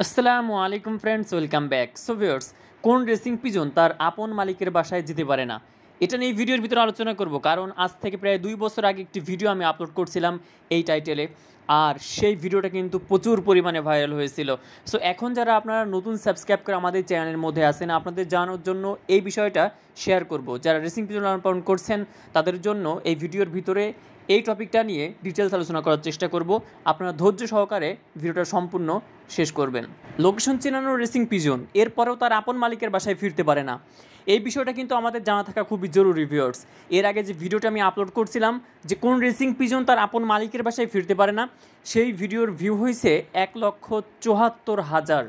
আসসালামু আলাইকুম friends, welcome back. So viewers, কোন রেসিং পিজন তার আপন মালিকের বাসায় যেতে পারে না, এটা নিয়ে এই ভিডিওর ভিতরে আলোচনা করব। কারণ আজ থেকে প্রায় 2 বছর আগে একটি ভিডিও আমি আপলোড করছিলাম এই টাইটেলে, আর সেই ভিডিওটা কিন্তু প্রচুর পরিমাণে ভাইরাল হয়েছিল। সো এখন যারা আপনারা নতুন সাবস্ক্রাইব করে আমাদের চ্যানেলের মধ্যে আছেন, আপনাদের জানানোর জন্য এই বিষয়টা শেয়ার করব। যারা রেসিং পিজন লালন পালন করছেন তাদের জন্য এই ভিডিওর ভিতরে এই টপিকটা নিয়ে ডিটেলস আলোচনা করার চেষ্টা করব। আপনারা ধৈর্য সহকারে ভিডিওটা সম্পূর্ণ শেষ করবেন। লোকেশন চেনানো রেসিং পিজন এরপরেও তার আপন মালিকের বাসায় ফিরতে পারে না, এই বিষয়টা কিন্তু আমাদের জানা থাকা খুবই জরুরি ভিউয়ার্স। এর আগে যে ভিডিওটা আমি আপলোড করছিলাম যে কোন রেসিং পিজন তার আপন মালিকের বাসায় ফিরতে পারে না, সেই ভিডিওর ভিউ হয়েছে 1,74,000।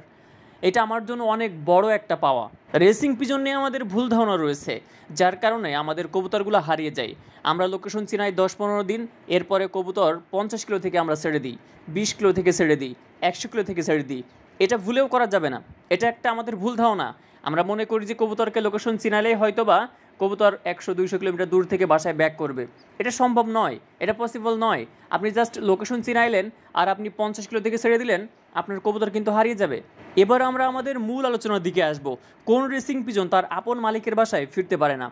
এটা আমার জন্য অনেক বড় একটা পাওয়া। রেসিং পিজন নিয়ে আমাদের ভুল ধারণা রয়েছে, যার কারণে আমাদের কবুতরগুলো হারিয়ে যায়। আমরা লোকেশন চিনাই 10-15 দিন, এরপরে কবুতর 50 কিলো থেকে আমরা ছেড়ে দিই, 20 কিলো থেকে ছেড়ে দিই, 100 কিলো থেকে ছেড়ে দিই। এটা ভুলেও করা যাবে না, এটা একটা আমাদের ভুল ধারণা। আমরা মনে করি যে কবুতরকে লোকেশন চিনালেই হয়তো বা কবুতর 100-200 কিলোমিটার দূর থেকে বাসায় ব্যাক করবে। এটা সম্ভব নয়, এটা পসিবল নয়। আপনি জাস্ট লোকেশন চিনাইলেন আর আপনি 50 কিলো থেকে ছেড়ে দিলেন, আপনার কবুতর কিন্তু হারিয়ে যাবে। এবার আমরা আমাদের মূল আলোচনার দিকে আসব। কোন রেসিং পিজন তার আপন মালিকের বাসায় ফিরতে পারে না?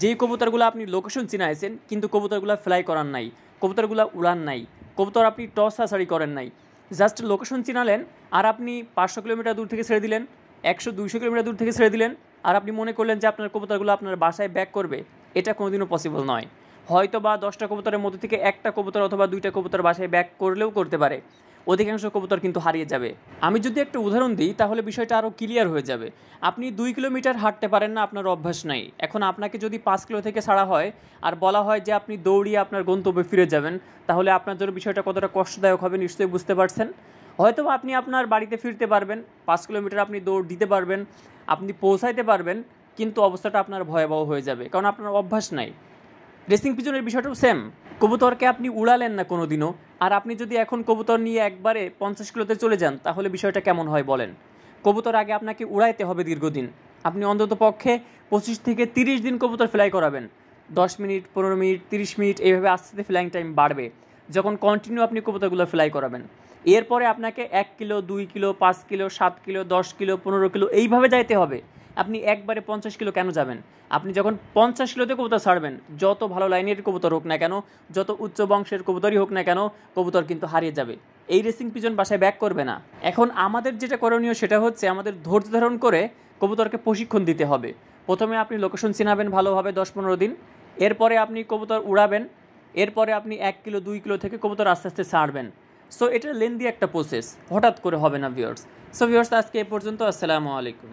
যেই কবুতরগুলো আপনি লোকেশন চিনাইছেন কিন্তু কবুতরগুলো ফ্লাই করান নাই, কবুতরগুলো উড়ান নাই, কবুতর আপনি টস আছাড়ি করেন নাই, জাস্ট লোকেশন চিনালেন আর আপনি 500 কিলোমিটার দূর থেকে ছেড়ে দিলেন, 100-200 কিলোমিটার দূর থেকে ছেড়ে দিলেন, আর আপনি মনে করলেন যে আপনার কবুতরগুলো আপনার বাসায় ব্যাক করবে। এটা কোনোদিনও পসিবল নয়। হয়তো বা 10টা কবুতরের মধ্যে থেকে একটা কবুতর অথবা 2টা কবুতর বাসায় ব্যাক করলেও করতে পারে, অধিকাংশ কবুতর কিন্তু হারিয়ে যাবে। আমি যদি একটা উদাহরণ দিই তাহলে বিষয়টা আরও ক্লিয়ার হয়ে যাবে। আপনি 2 কিলোমিটার হাঁটতে পারেন না, আপনার অভ্যাস নাই। এখন আপনাকে যদি 5 কিলো থেকে ছাড়া হয় আর বলা হয় যে আপনি দৌড়িয়ে আপনার গন্তব্যে ফিরে যাবেন, তাহলে আপনার জন্য বিষয়টা কতটা কষ্টদায়ক হবে নিশ্চয়ই বুঝতে পারছেন। হয়তো আপনি আপনার বাড়িতে ফিরতে পারবেন, 5 কিলোমিটার আপনি দৌড় দিতে পারবেন, আপনি পৌঁছাইতে পারবেন, কিন্তু অবস্থাটা আপনার ভয়াবহ হয়ে যাবে, কারণ আপনার অভ্যাস নাই। রেসিং পিজনের বিষয়টাও সেম। কবুতরকে আপনি উড়ালেন না কোনো দিনও, আর আপনি যদি এখন কবুতর নিয়ে একবারে 50 কিলোতে চলে যান, তাহলে বিষয়টা কেমন হয় বলেন? কবুতর আগে আপনাকে উড়াইতে হবে দীর্ঘদিন। আপনি অন্তত পক্ষে 25 থেকে 30 দিন কবুতর ফ্লাই করাবেন। 10 মিনিট, 15 মিনিট, 30 মিনিট, এইভাবে আস্তে আস্তে ফ্লাইং টাইম বাড়বে যখন কন্টিনিউ আপনি কবুতরগুলো ফ্লাই করাবেন। এরপরে আপনাকে 1 kilo, 2 kilo, 5 kilo, 7 kilo, 10 kilo, 15 kilo এইভাবে যাইতে হবে। আপনি একবারে 50 কিলো কেন যাবেন? আপনি যখন 50 কিলোতে কবুতর ছাড়বেন, যত ভালো লাইনের কবুতর হোক না কেন, যত উচ্চ বংশের কবুতরই হোক না কেন, কবুতর কিন্তু হারিয়ে যাবে। এই রেসিং পিজন বাসায় ব্যাক করবে না। এখন আমাদের যেটা করণীয় সেটা হচ্ছে আমাদের ধৈর্য ধারণ করে কবুতরকে প্রশিক্ষণ দিতে হবে। প্রথমে আপনি লোকেশন চিনাবেন ভালোভাবে 10-15 দিন, এরপরে আপনি কবুতর উড়াবেন, এরপরে আপনি 1 কিলো 2 কিলো থেকে কবুতর আস্তে আস্তে ছাড়বেন। সো এটা লেন্দি একটা প্রসেস, হঠাৎ করে হবে না ভিউয়ার্স। সো ভিউয়ার্স, আজকে এ পর্যন্ত। আসসালামু আলাইকুম।